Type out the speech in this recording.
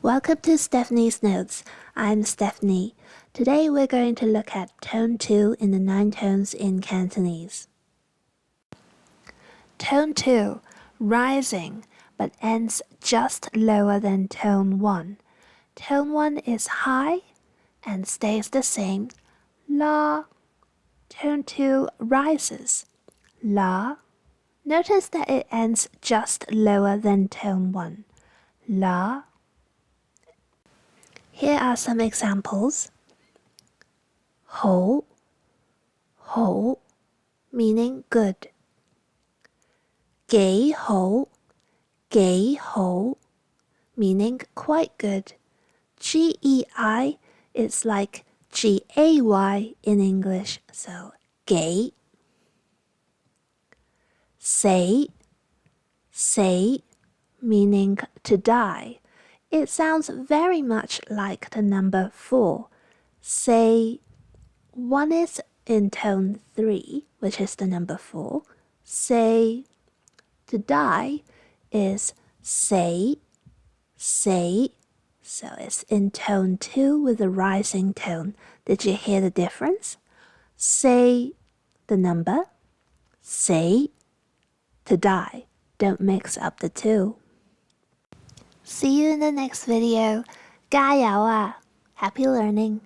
Welcome to Stephenie's Notes. I'm Stephenie. Today we're going to look at Tone 2 in the 9 tones in Cantonese. Tone 2, rising, but ends just lower than Tone 1. Tone 1 is high and stays the same, la. Tone 2 rises, la. Notice that it ends just lower than Tone 1, la. Here are some examples. Hou, hou, meaning good. Ga1 Ga1, meaning quite good. Gei is like Gay in English, so Ga. Sei, meaning to die. It sounds very much like the number 4. Say, 1 is in tone 3, which is the number 4. Say, to die is say, so it's in tone 2 with a rising tone. Did you hear the difference? Say, the number. Say, to die. Don't mix up the two. See you in the next video. Ga1 Yau2. Happy learning.